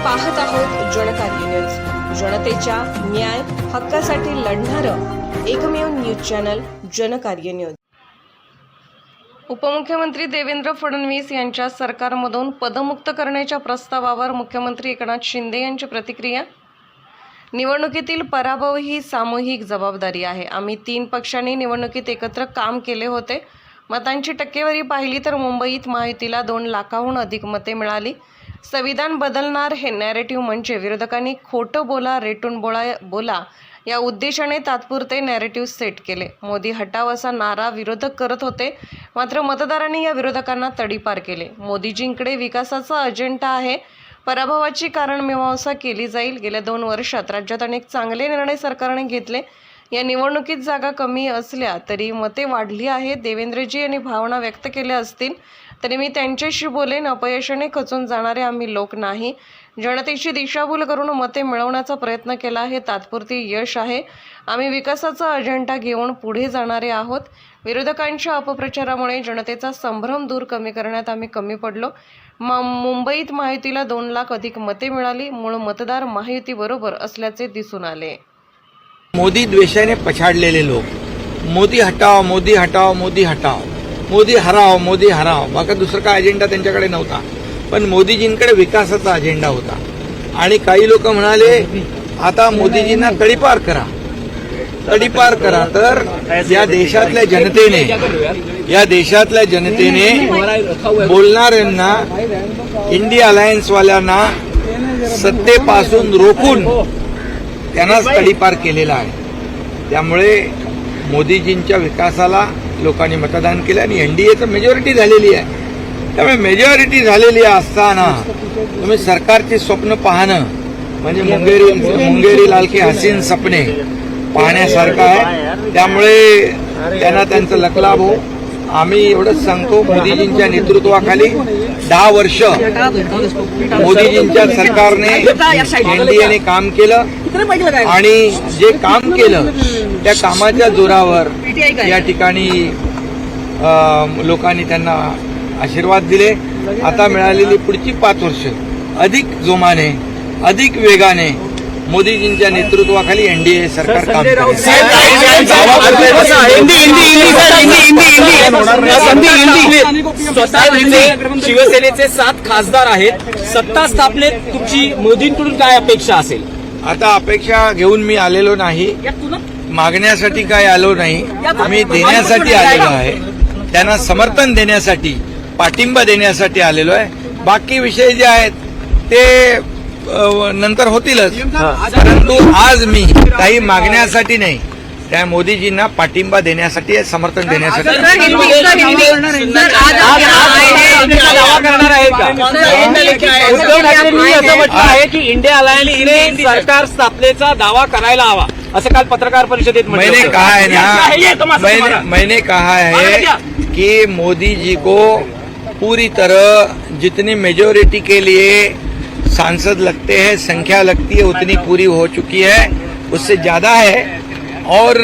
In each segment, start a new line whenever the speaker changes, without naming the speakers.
पाहत आहोत जनकार्य न्यूज, जनतेच्या न्याय हक्कासाठी लढणारं एकमेव न्यूज चॅनल जनकार्य न्यूज। उपमुख्यमंत्री देवेंद्र फडणवीस यांच्या सरकारमधून पदमुक्त करण्याच्या प्रस्तावावर मुख्यमंत्री एकनाथ शिंदे यांची प्रतिक्रिया। निवडणुकीतील पराभव ही सामूहिक जबाबदारी आहे। आम्ही 3 पक्षांनी निवडणुकीत एकत्र काम केले होते। मतांची टक्केवारी पाहिली तर मुंबईत महायुतीला 2 लाखाहून अधिक मते मिळाली। संविधान बदलणार हे नॅरेटिव्ह म्हणजे विरोधकांनी खोटं बोला, रेटून बोला या उद्देशाने तात्पुरते नॅरेटिव्ह सेट केले। मोदी हटाव असा नारा विरोधक करत होते, मात्र मतदारांनी या विरोधकांना तडीपार केले। मोदीजींकडे विकासाचा अजेंडा आहे, पराभवाची कारण मीमांसा केली जाईल। गेल्या 2 वर्षात राज्यात अनेक चांगले निर्णय सरकारने घेतले। या निवडणुकीत जागा कमी असल्या तरी मते वाढली आहेत। देवेंद्रजी यांनी भावना व्यक्त केल्या असतील तरी मी त्यांच्याशी बोलेन। अपयशाने खचून जाणारे आम्ही लोक नाही। जनतेची दिशाभूल करून मते मिळवण्याचा प्रयत्न केला आहे, तात्पुरते यश आहे। आम्ही विकासाचा अजेंडा घेऊन पुढे जाणारे आहोत। विरोधकांच्या अपप्रचारामुळे जनतेचा संभ्रम दूर कमी करण्यात आम्ही कमी पडलो। मुंबईत महायुतीला 2 लाख अधिक मते मिळाली। मूळ मतदार महायुतीबरोबर असल्याचे दिसून आले।
मोदी द्वेषाने पछाडलेले लोक, मोदी हटाव, मोदी हटाव, मोदी हटाव, मोदी हराव, मोदी हराव, बाकी दुसरा काय अजेंडा त्यांच्याकडे नव्हता। पण मोदीजींकडे विकासाचा अजेंडा होता। आणि काही लोक म्हणाले आता मोदीजींना तडीपार करा, तडीपार करा। तर या देशातल्या जनतेने बोलणाऱ्यांना, इंडिया अलायन्स वाल्यांना सत्तेपासून रोखून त्यांनाच तडीपार केलेला आहे। त्यामुळे मोदीजींच्या विकासाला लोकांनी मतदान केलं आणि एनडीएचं मेजॉरिटी झालेली आहे। त्यामुळे मेजॉरिटी झालेली असताना तुम्ही सरकारची स्वप्न पाहणं म्हणजे मुंगेरी लाल की हसीन सपने पाहण्यासारखं आहे। त्यामुळे त्यांना त्यांचं लकलाभ हो। आम्ही एवढंच सांगतो, मोदीजींच्या नेतृत्वाखाली 10 वर्ष मोदीजींच्या सरकारने एनडीएने काम केलं आणि जे काम केलं त्या कामाच्या जोरावर या ठिकाणी लोकांनी त्यांना आशीर्वाद दिले। आता मिळालेली पुढची 5 वर्ष अधिक जोमाने, अधिक वेगाने मोदीजींच्या नेतृत्वाखाली एनडीए सरकार काम करेल।
शिवसेनेचे 7 खासदार आहेत। सत्ता स्थापनेत तुमची मोदींकडून काय अपेक्षा असेल?
आता अपेक्षा घेऊन मी आलेलो नाही, मागण्यासाठी काय आलो नाही, आम्ही देण्यासाठी आलेलो आहे। त्यांना समर्थन देण्यासाठी, पाठिंबा देण्यासाठी आलेलो आहे। बाकी विषय जे आहेत ते नंतर होतीलच, परंतु आज मी काही मागण्यासाठी नाही, त्या मोदीजींना पाठिंबा देण्यासाठी, समर्थन देण्यासाठी।
उद्धव ठाकरेंनी असं म्हटलं आहे की इंडिया अलायन्सने सरकार स्थापनेचा दावा करायला हवा, असं काल पत्रकार परिषदेत
मैंने कहा है कि मोदी जी को पूरी तरह जितनी मेजॉरिटी के लिए सांसद लगते हैं, संख्या लगती है, उतनी पूरी हो चुकी है, उससे ज्यादा है। और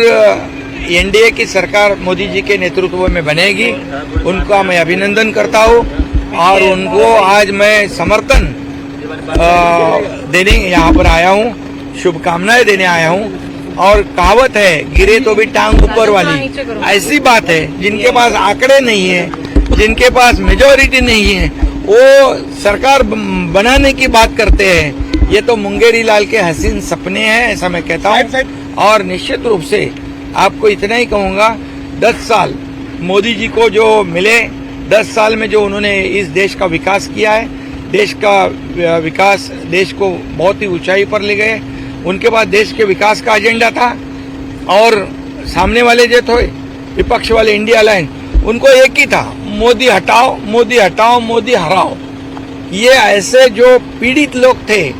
एनडीए की सरकार मोदी जी के नेतृत्व में बनेगी। उनका मैं अभिनंदन करता हूँ और उनको आज मैं समर्थन देने यहाँ पर आया हूँ, शुभकामनाएं देने आया हूँ। और कहावत है, गिरे तो भी टांग ऊपर वाली, ऐसी बात है। जिनके पास आंकड़े नहीं है, जिनके पास मेजॉरिटी नहीं है, वो सरकार बनाने की बात करते हैं। ये तो मुंगेरी लाल के हसीन सपने हैं, ऐसा मैं कहता हूँ। और निश्चित रूप से आपको इतना ही कहूँगा, 10 साल मोदी जी को जो मिले, 10 साल में जो उन्होंने इस देश का विकास किया है, देश का विकास, देश को बहुत ही ऊंचाई पर ले गए। उनके बाद देश के विकास का एजेंडा था और सामने वाले जो थे विपक्ष वाले इंडिया अलायंस, उनको एक ही था, मोदी हटाओ, मोदी हटाओ, मोदी हराओ। ये ऐसे जो पीड़ित लोग थे,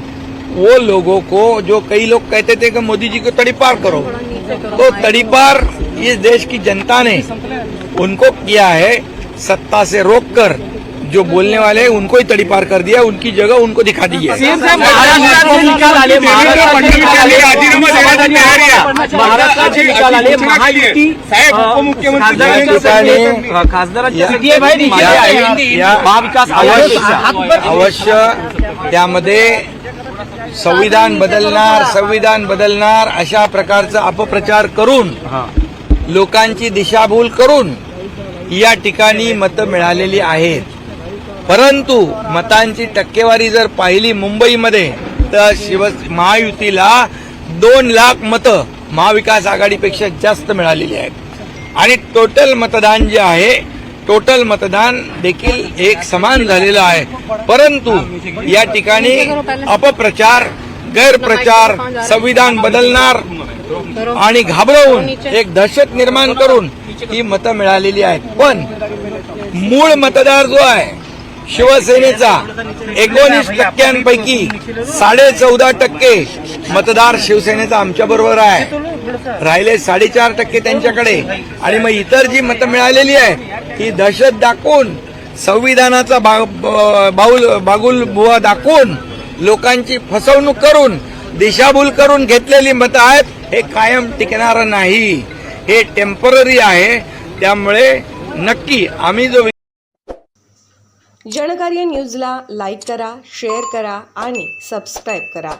वो लोगों को, जो कई लोग कहते थे कि मोदी जी को तड़ीपार करो, तो तड़ीपार इस देश की जनता ने उनको किया है। सत्ता से रोककर जो बोलने वाले हैं उनको ही तड़ीपार कर दिया, उनकी जगह उनको दिखा दी है। अवश्य त्यामध्ये संविधान बदलणार अशा प्रकारचा अपप्रचार करून लोकांची दिशाभूल करून या ठिकाणी मतं मिळालेली आहेत. परंतु मतांची टक्केवारी जर पाहिली मुंबईमध्ये तर महायुतीला 2 लाख मतं महाविकास आघाडीपेक्षा जास्त मिळालेली आहेत आणि टोटल मतदान जे आहे टोटल मतदान देखील एक समान झालेलं आहे. परंतु या ठिकाणी अपप्रचार गैरप्रचार संविधान बदलणार आणि घाबरवून एक दहशत निर्माण करून ही मतं मिळालेली आहेत. पण मूळ मतदार जो आहे शिवसेनेचा 19% 14.5% मतदार शिवसेनेचा आमच्या बरोबर आहे, राहिले 4.5% त्यांच्याकडे. आणि मग इतर जी मतं मिळालेली आहे ही दहशत दाखवून संविधानाचा बागुल बुवा दाखवून लोकांची फसवणूक करून दिशाभूल करून घेतलेली मतं आहेत. हे कायम टिकणारं नाही, हे टेम्पररी आहे. त्यामुळे नक्की आम्ही जो
जनकार्य न्यूजला लाईक करा, शेअर करा आणि सबस्क्राईब करा.